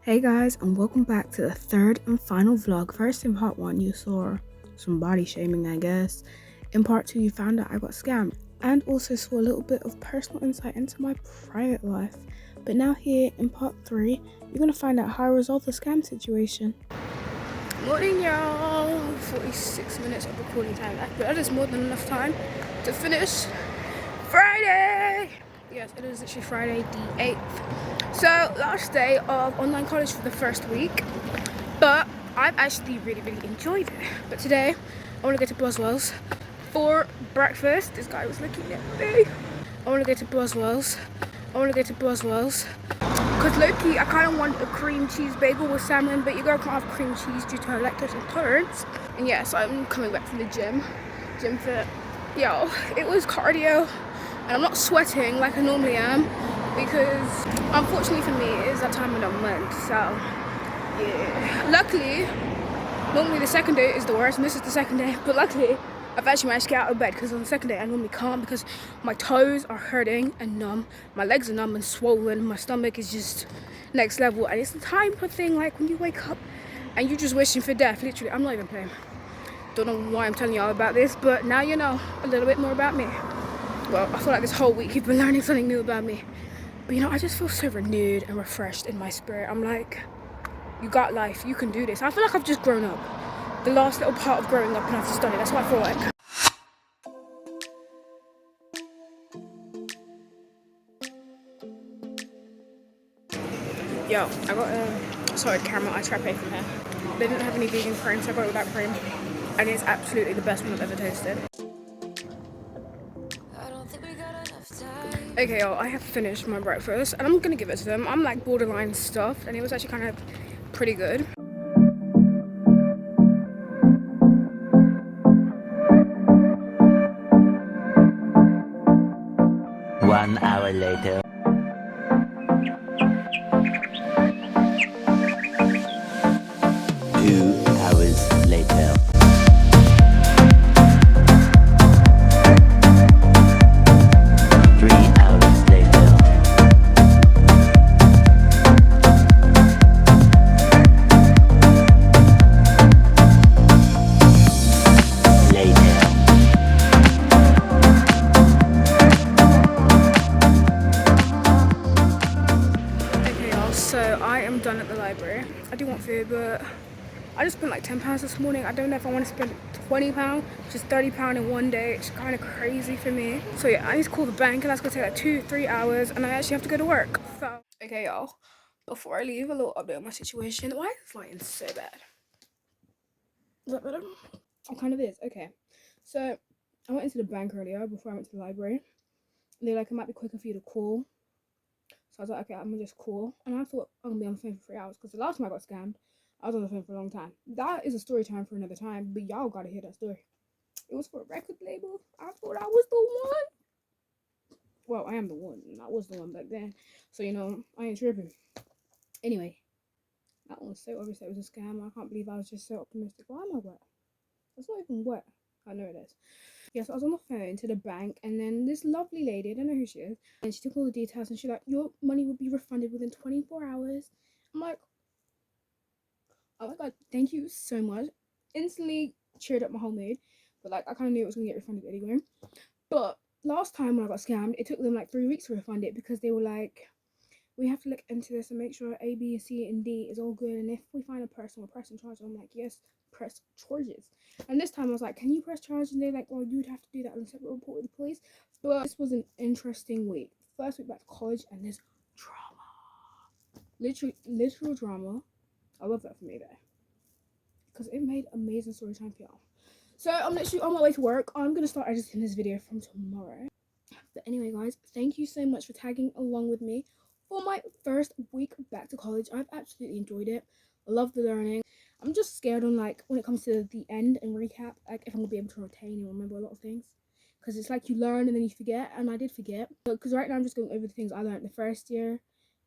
Hey guys, and welcome back to the third and final vlog. First, in part 1 you saw some body shaming, I guess. In part 2 you found out I got scammed and also saw a little bit of personal insight into my private life. But now here in part 3 you're going to find out how I resolved the scam situation. Morning y'all, 46 minutes of recording time left, but that is more than enough time to finish Friday. Yes, it is literally Friday the 8th. So last day of online college for the first week, but I've actually really enjoyed it. But today I want to go to Boswell's for breakfast. This guy was looking at me. I want to go to Boswell's because low-key I kind of want a cream cheese bagel with salmon, but your girl can't have cream cheese due to her lactose intolerance. And yeah, so I'm coming back from the gym fit. Yo, it was cardio and I'm not sweating like I normally am because unfortunately for me it is that time of the month. So yeah, luckily normally the second day is the worst and this is the second day, but luckily I've actually managed to get out of bed because on the second day I normally can't because my toes are hurting and numb, my legs are numb and swollen, my stomach is just next level, and it's the type of thing like when you wake up and you're just wishing for death. Literally, I'm not even playing. Don't know why I'm telling y'all about this, but now you know a little bit more about me. Well, I feel like this whole week you've been learning something new about me. But you know, I just feel so renewed and refreshed in my spirit. I'm like, you got life, you can do this. I feel like I've just grown up. The last little part of growing up and I've just done it. That's what I feel like. Yo, I got a sorted caramel ice frappe from here. They didn't have any vegan cream, so I got it without cream. And it's absolutely the best one I've ever tasted. Okay, y'all, I have finished my breakfast and I'm gonna give it to them. I'm like borderline stuffed and it was actually kind of pretty good. 1 hour later. 2 hours later. 3 hours later. Okay, y'all, so I am done at the library. I do want food, but I just spent like £10 this morning. I don't know if I want to spend £20, just £30 in one day. It's kind of crazy for me. So yeah, I need to call the bank and that's gonna take like 2-3 hours and I actually have to go to work. So, okay y'all, before I leave, a little update on my situation. Why is this lighting so bad? Is that better? It kind of is. Okay, so I went into the bank earlier before I went to the library. And they're like, it might be quicker for you to call. So I was like, okay, I'm gonna just call. And I thought I'm gonna be on the phone for 3 hours because the last time I got scammed, I was on the phone for a long time. That is a story time for another time, but y'all gotta hear that story. It was for a record label. I thought I was the one. Well, I am the one. I was the one back then. So, you know, I ain't tripping. Anyway, that one was so obvious that it was a scam. I can't believe I was just so optimistic. Why am I wet? It's not even wet. I know it is. Yes, I was on the phone to the bank, and then this lovely lady, I don't know who she is, and she took all the details, and she's like, your money will be refunded within 24 hours. I'm like, oh my god, thank you so much. Instantly cheered up my whole mood, but like, I kind of knew it was going to get refunded anyway. But last time when I got scammed, it took them like 3 weeks to refund it because they were like, we have to look into this and make sure A, B, C, and D is all good. And if we find a person, we'll press and charge. I'm like, yes, press charges. And this time I was like, can you press charge? And they're like, well, you'd have to do that on a separate report with the police. But this was an interesting week. First week back to college, and there's drama. Literal drama. I love that for me though, because it made amazing story time for y'all. So I'm literally on my way to work. I'm gonna start editing this video from tomorrow. But anyway, guys, thank you so much for tagging along with me for my first week back to college. I've absolutely enjoyed it. I love the learning. I'm just scared on like when it comes to the end and recap, like if I'm gonna be able to retain and remember a lot of things, because it's like you learn and then you forget, and I did forget. Because right now I'm just going over the things I learned the first year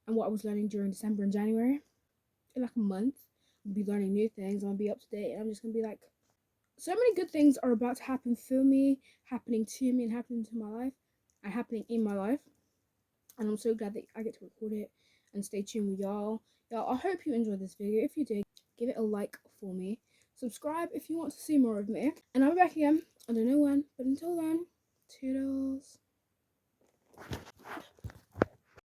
and what I was learning during December and January. In like a month, I'll be learning new things. I'm gonna be up to date, and I'm just gonna be like, so many good things are about to happen for me, happening to me, and happening to my life, and happening in my life. And I'm so glad that I get to record it and stay tuned with y'all. Y'all, I hope you enjoyed this video. If you did, give it a like for me. Subscribe if you want to see more of me. And I'll be back again. I don't know when, but until then, toodles.